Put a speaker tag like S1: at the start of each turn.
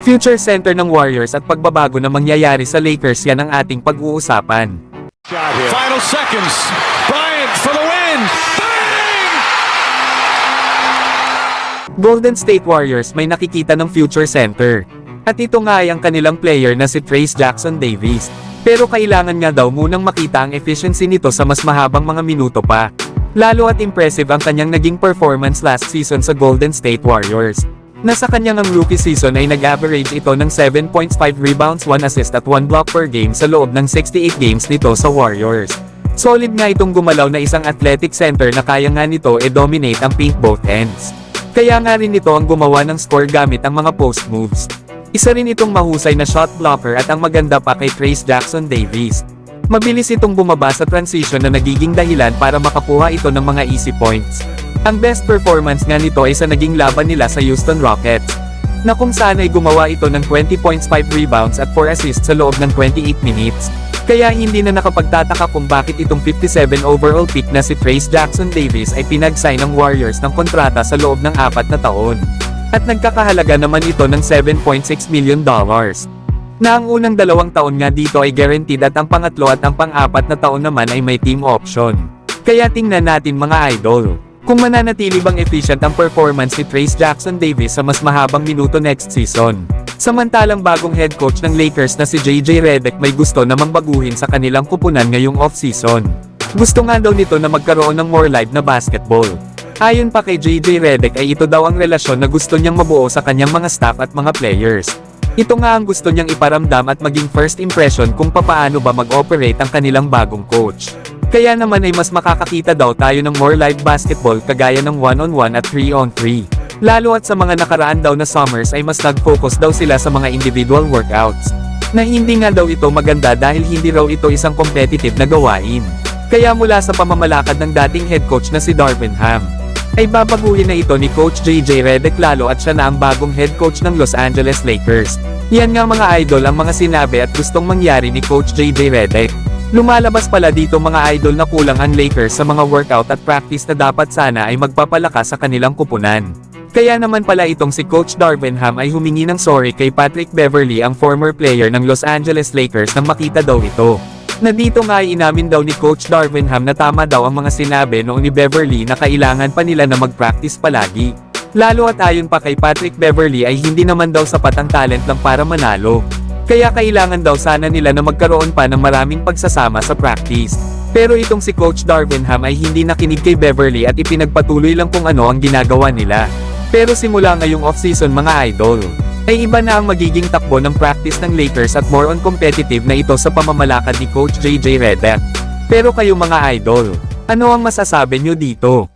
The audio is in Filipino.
S1: Future center ng Warriors at pagbabago na mangyayari sa Lakers, yan ang ating pag-uusapan.
S2: Final seconds. Bryant for the win. Bang!
S1: Golden State Warriors may nakikita ng future center. At ito nga ay ang kanilang player na si Trayce Jackson-Davis. Pero kailangan nga daw munang makita ang efficiency nito sa mas mahabang mga minuto pa. Lalo at impressive ang kanyang naging performance last season sa Golden State Warriors. Nasa kanyang ang rookie season ay nag-average ito ng 7.5 rebounds, 1 assist at 1 block per game sa loob ng 68 games nito sa Warriors. Solid nga itong gumalaw na isang athletic center na kaya nga nito dominate ang paint both ends. Kaya nga rin ito ang gumawa ng score gamit ang mga post moves. Isa rin itong mahusay na shot blocker at ang maganda pa kay Trayce Jackson-Davis. Mabilis itong bumaba sa transition na nagiging dahilan para makakuha ito ng mga easy points. Ang best performance nga nito ay sa naging laban nila sa Houston Rockets, na kung saan ay gumawa ito ng 20 points, 5 rebounds at 4 assists sa loob ng 28 minutes. Kaya hindi na nakapagtataka kung bakit itong 57 overall pick na si Trayce Jackson-Davis ay pinag-sign ng Warriors ng kontrata sa loob ng 4 na taon. At nagkakahalaga naman ito ng $7.6 million. Na ang unang 2 taon nga dito ay guaranteed at ang pangatlo at ang pang-4 na taon naman ay may team option. Kaya tingnan natin mga idol, kung mananatili bang efficient ang performance ni Trayce Jackson-Davis sa mas mahabang minuto next season. Samantalang bagong head coach ng Lakers na si JJ Redick may gusto namang baguhin sa kanilang kupunan ngayong off-season. Gusto nga daw nito na magkaroon ng more live na basketball. Ayon pa kay JJ Redick ay ito daw ang relasyon na gusto niyang mabuo sa kanyang mga staff at mga players. Ito nga ang gusto niyang iparamdam at maging first impression kung papaano ba mag-operate ang kanilang bagong coach. Kaya naman ay mas makakakita daw tayo ng more live basketball kagaya ng 1-on-1 at 3-on-3. Lalo at sa mga nakaraan daw na summers ay mas nag-focus daw sila sa mga individual workouts. Na hindi nga daw ito maganda dahil hindi raw ito isang competitive na gawain. Kaya mula sa pamamalakad ng dating head coach na si Darvin Ham, ay babaguhin na ito ni Coach JJ Redick lalo at siya na ang bagong head coach ng Los Angeles Lakers. Yan nga mga idol ang mga sinabi at gustong mangyari ni Coach JJ Redick. Lumalabas pala dito mga idol na kulang ang Lakers sa mga workout at practice na dapat sana ay magpapalakas sa kanilang kupunan. Kaya naman pala itong si Coach Darvin Ham ay humingi ng sorry kay Patrick Beverley, ang former player ng Los Angeles Lakers, nang makita daw ito. Na dito nga ay inamin daw ni Coach Darvin Ham na tama daw ang mga sinabi noong ni Beverley na kailangan pa nila na mag-practice palagi. Lalo at ayon pa kay Patrick Beverley ay hindi naman daw sapat ang talent lang para manalo. Kaya kailangan daw sana nila na magkaroon pa ng maraming pagsasama sa practice. Pero itong si Coach Darvin Ham ay hindi nakinig kay Beverley at ipinagpatuloy lang kung ano ang ginagawa nila. Pero simula ngayong off-season mga idol, ay iba na ang magiging takbo ng practice ng Lakers at more on competitive na ito sa pamamalakad ni Coach JJ Redick. Pero kayo mga idol, ano ang masasabi nyo dito?